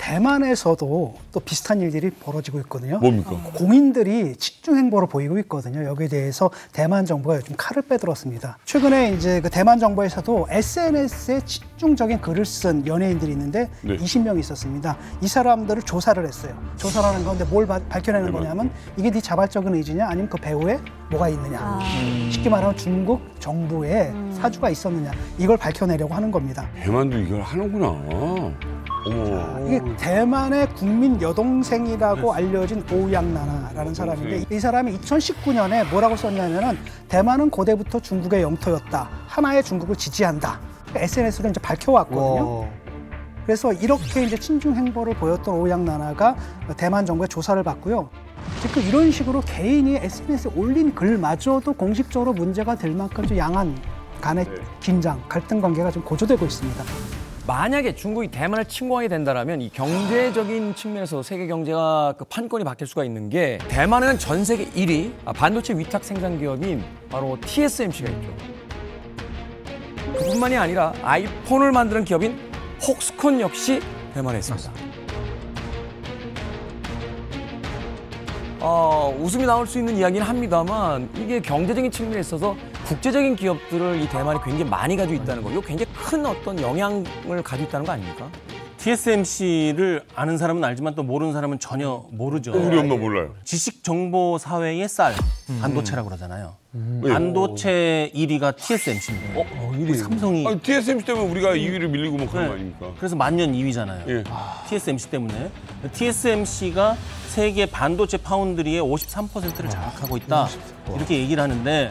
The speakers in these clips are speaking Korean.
대만에서도 또 비슷한 일들이 벌어지고 있거든요. 뭡니까? 공인들이 집중 행보를 보이고 있거든요. 여기에 대해서 대만 정부가 요즘 칼을 빼들었습니다. 최근에 이제 그 대만 정부에서도 SNS에 집중적인 글을 쓴 연예인들이 있는데 네. 20명 있었습니다. 이 사람들을 조사를 했어요. 조사라는 건데 뭘 밝혀내는 거냐면 이게 네 자발적인 의지냐 아니면 그 배후에 뭐가 있느냐. 쉽게 말하면 중국 정부에 사주가 있었느냐. 이걸 밝혀내려고 하는 겁니다. 대만도 이걸 하는구나. 어머. 이게 대만의 국민 여동생이라고 알려진 오양나나라는 사람인데 이 사람이 2019년에 뭐라고 썼냐면은 대만은 고대부터 중국의 영토였다. 하나의 중국을 지지한다. SNS로 이제 밝혀왔거든요. 그래서 이렇게 이제 친중 행보를 보였던 오양나나가 대만 정부의 조사를 받고요. 지금 이런 식으로 개인이 SNS에 올린 글마저도 공식적으로 문제가 될 만큼 좀 양안 간의 긴장, 갈등 관계가 좀 고조되고 있습니다. 만약에 중국이 대만을 침공하게 된다면 이 경제적인 측면에서 세계 경제가 그 판권이 바뀔 수가 있는 게 대만에는 전 세계 1위 반도체 위탁 생산 기업인 바로 TSMC가 있죠. 그뿐만이 아니라 아이폰을 만드는 기업인 폭스콘 역시 대만에 있습니다. 웃음이 나올 수 있는 이야기는 합니다만 이게 경제적인 측면에 있어서 국제적인 기업들을 이 대만이 굉장히 많이 가지고 있다는 거, 이거 굉장히 큰 어떤 영향을 가지고 있다는 거 아닙니까? TSMC를 아는 사람은 알지만 또 모르는 사람은 전혀 모르죠. 우리 엄마 몰라요. 지식정보 사회의 쌀, 반도체라고 그러잖아요. 반도체 1위가 TSMC입니다. 1위. 삼성이. 아니, TSMC 때문에 우리가 2위를 밀리고 뭐 그런 거 아닙니까? 그래서 만년 2위잖아요. 예. TSMC 때문에. TSMC가 세계 반도체 파운드리의 53%를 장악하고 있다. 이렇게 얘기를 하는데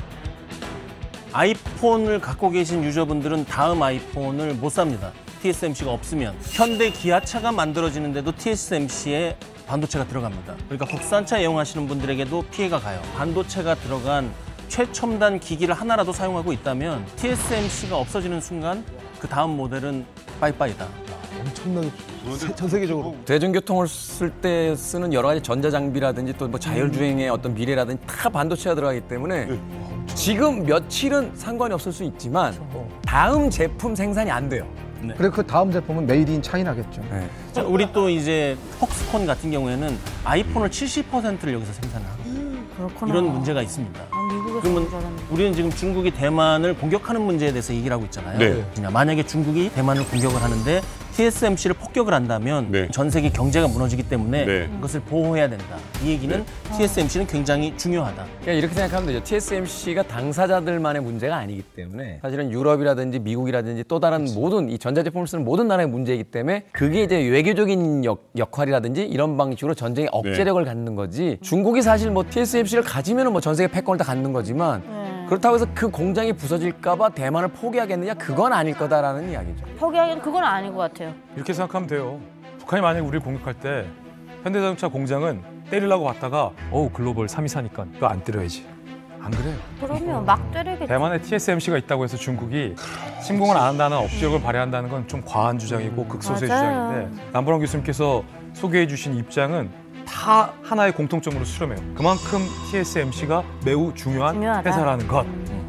아이폰을 갖고 계신 유저분들은 다음 아이폰을 못 삽니다. TSMC가 없으면. 현대 기아차가 만들어지는데도 TSMC에 반도체가 들어갑니다. 그러니까 국산차 애용하시는 분들에게도 피해가 가요. 반도체가 들어간 최첨단 기기를 하나라도 사용하고 있다면 TSMC가 없어지는 순간 그 다음 모델은 빠이빠이다. 엄청나게 전 세계적으로. 대중교통을 쓸 때 쓰는 여러 가지 전자장비라든지 또 뭐 자율주행의 어떤 미래라든지 다 반도체가 들어가기 때문에 지금 며칠은 상관이 없을 수 있지만 다음 제품 생산이 안 돼요. 네. 그리고 그 다음 제품은 메이드 인 차이나겠죠. 네. 우리 또 이제 폭스콘 같은 경우에는 아이폰을 70%를 여기서 생산을 하고 그렇구나. 이런 문제가 있습니다. 미국에서 그러면 잘하는 우리는 지금 중국이 대만을 공격하는 문제에 대해서 얘기를 하고 있잖아요. 네. 만약에 중국이 대만을 공격을 하는데 TSMC를 폭격을 한다면 네. 전 세계 경제가 무너지기 때문에 네. 그것을 보호해야 된다. 이 얘기는 TSMC는 굉장히 중요하다. 그러니까 이렇게 생각하면 되죠. TSMC가 당사자들만의 문제가 아니기 때문에 사실은 유럽이라든지 미국이라든지 또 다른 모든 이 전자제품을 쓰는 모든 나라의 문제이기 때문에 그게 이제 외교적인 역할이라든지 이런 방식으로 전쟁의 억제력을 갖는 거지. 중국이 사실 뭐 TSMC를 가지면은 뭐 전 세계 패권을 다 갖는 거지만 그렇다고 해서 그 공장이 부서질까봐 대만을 포기하겠느냐? 그건 아닐 거다라는 이야기죠. 포기하기는 그건 아닌 것 같아요. 이렇게 생각하면 돼요. 북한이 만약에 우리를 공격할 때 현대자동차 공장은 때리려고 왔다가 글로벌 3위 사니까 그거 안 때려야지. 안 그래요. 그러면 막 때리겠죠. 대만에 TSMC가 있다고 해서 중국이 침공을 안 한다는 억지력을 발휘한다는 건 좀 과한 주장이고 극소수의 맞아요. 주장인데 남보람 교수님께서 소개해 주신 입장은 다 하나의 공통점으로 수렴해요. 그만큼 TSMC가 매우 중요한 중요하다. 회사라는 것.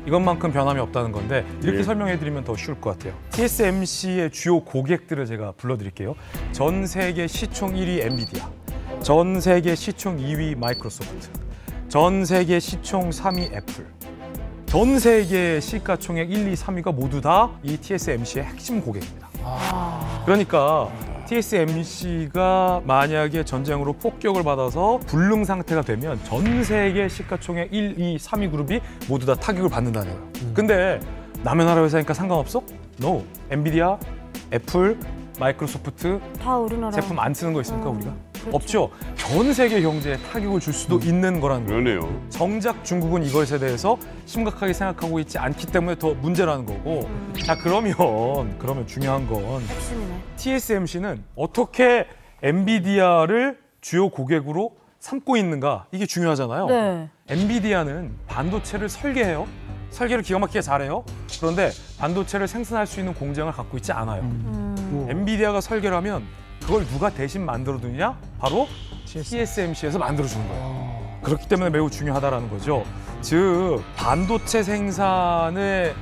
이것만큼 변함이 없다는 건데 이렇게 설명해드리면 더 쉬울 것 같아요. TSMC의 주요 고객들을 제가 불러드릴게요. 전 세계 시총 1위 엔비디아, 전 세계 시총 2위 마이크로소프트, 전 세계 시총 3위 애플, 전 세계 시가총액 1, 2, 3위가 모두 다 이 TSMC의 핵심 고객입니다. 그러니까 TSMC가 만약에 전쟁으로 폭격을 받아서 불능 상태가 되면 전 세계 시가총액 1, 2, 3위 그룹이 모두 다 타격을 받는다는 거예요. 근데 남의 나라 회사니까 상관없어? No. 엔비디아, 애플, 마이크로소프트 다 우리나라 제품 안 쓰는 거 있습니까, 우리가? 그렇죠. 없죠. 전 세계 경제에 타격을 줄 수도 있는 거라는 거예요. 그러네요. 정작 중국은 이것에 대해서 심각하게 생각하고 있지 않기 때문에 더 문제라는 거고. 자, 그러면 중요한 건 핵심이네. TSMC는 어떻게 엔비디아를 주요 고객으로 삼고 있는가, 이게 중요하잖아요. 네. 엔비디아는 반도체를 설계해요. 설계를 기가 막히게 잘해요. 그런데 반도체를 생산할 수 있는 공장을 갖고 있지 않아요. 엔비디아가 설계를 하면 그걸 누가 대신 만들어두느냐? 바로 TSMC에서 만들어주는 거예요. 그렇기 때문에 매우 중요하다는 거죠. 즉, 반도체 생산의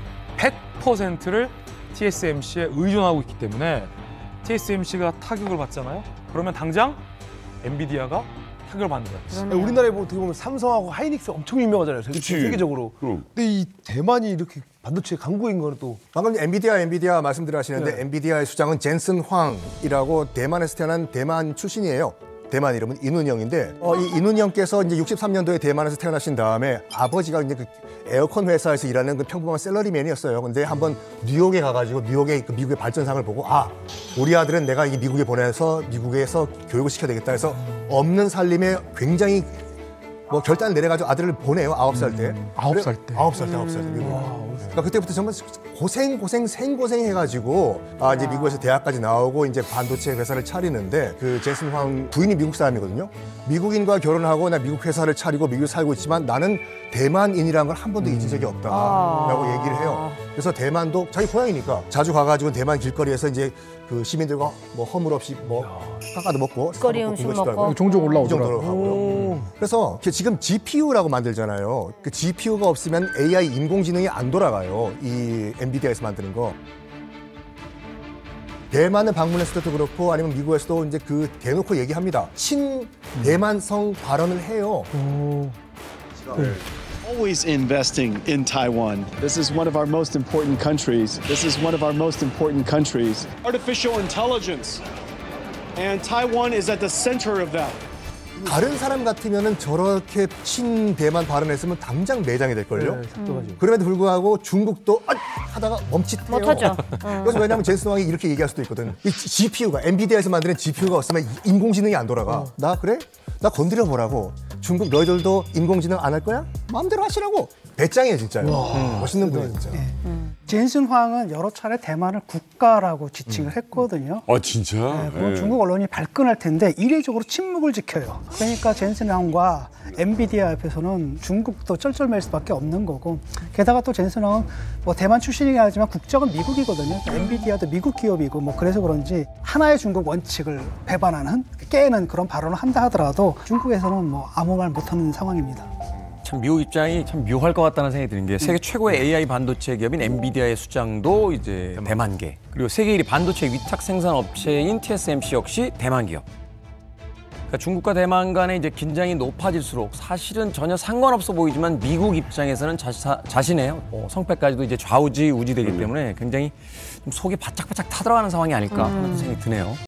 100%를 TSMC에 의존하고 있기 때문에 TSMC가 타격을 받잖아요. 그러면 당장 엔비디아가 타격을 받는 거예요. 우리나라에 뭐 어떻게 보면 삼성하고 하이닉스 엄청 유명하잖아요. 세계적으로. 그럼. 근데 이 대만이 이렇게 반도체 강국인 거는 또 방금 엔비디아 말씀들 하시는데 엔비디아의 수장은 젠슨 황이라고 대만에서 태어난 대만 출신이에요. 대만 이름은 이눈형인데 이 이눈형께서 이제 63년도에 대만에서 태어나신 다음에 아버지가 이제 그 에어컨 회사에서 일하는 그 평범한 셀러리맨이었어요. 근데 한번 뉴욕에 가가지고 뉴욕의 그 미국의 발전상을 보고 우리 아들은 내가 이 미국에 보내서 미국에서 교육을 시켜야 되겠다 해서 없는 살림에 굉장히 뭐 결단을 내려가지고 아들을 보내요. 9살 때. 9살 때. 9살 때. 그러니까 그때부터 정말 생고생 해가지고 이제 미국에서 대학까지 나오고 이제 반도체 회사를 차리는데 그 제슨 황 부인이 미국 사람이거든요. 미국인과 결혼하고 나 미국 회사를 차리고 미국에 살고 있지만 나는 대만인이라는 걸 한 번도 잊은 적이 없다라고 얘기를 해요. 그래서 대만도 자기 고향이니까 자주 가가지고 대만 길거리에서 이제 그 시민들과 뭐 허물 없이 뭐 깎아도 먹고 길거리 음식 먹고. 종종 이 정도로 하고요. 그래서 지금 GPU라고 만들잖아요. 그 GPU가 없으면 AI 인공지능이 안 돌아가요. 이 엔비디아에서 만드는 거. 대만을 방문했을 때도 그렇고 아니면 미국에서도 이제 그 대놓고 얘기합니다. 친대만성 발언을 해요. Always investing in Taiwan. This is one of our most important countries. This is one of our most important countries. Artificial intelligence. And Taiwan is at the center of that. 다른 사람 같으면은 저렇게 친대만 발언했으면 당장 매장이 될걸요. 그럼에도 불구하고 중국도 하다가 멈칫해요. 못하죠. 그래서 왜냐하면 젠슨 황이 이렇게 얘기할 수도 있거든. 이 GPU가 엔비디아에서 만드는 GPU가 없으면 인공지능이 안 돌아가. 나 그래? 나 건드려 보라고. 중국 너희들도 인공지능 안 할 거야? 마음대로 하시라고. 배짱이에요 진짜요. 멋있는 분이에요 진짜. 젠슨 황은 여러 차례 대만을 국가라고 지칭을 했거든요. 진짜? 그럼 중국 언론이 발끈할 텐데 이례적으로 침묵을 지켜요. 그러니까 젠슨 황과 엔비디아 앞에서는 중국도 쩔쩔맬 수밖에 없는 거고 게다가 또 젠슨 황은 뭐 대만 출신이긴 하지만 국적은 미국이거든요. 엔비디아도 미국 기업이고 뭐 그래서 그런지 하나의 중국 원칙을 배반하는 깨는 그런 발언을 한다 하더라도 중국에서는 뭐 아무 말 못하는 상황입니다. 참 미국 입장이 참 묘할 것 같다는 생각이 드는 게 세계 최고의 AI 반도체 기업인 엔비디아의 수장도 이제 대만계 그리고 세계 1위 반도체 위탁 생산 업체인 TSMC 역시 대만 기업. 그러니까 중국과 대만 간의 이제 긴장이 높아질수록 사실은 전혀 상관없어 보이지만 미국 입장에서는 자신의 성패까지도 이제 좌우지우지되기 때문에 굉장히 좀 속이 바짝바짝 타들어가는 상황이 아닐까 하는 생각이 드네요.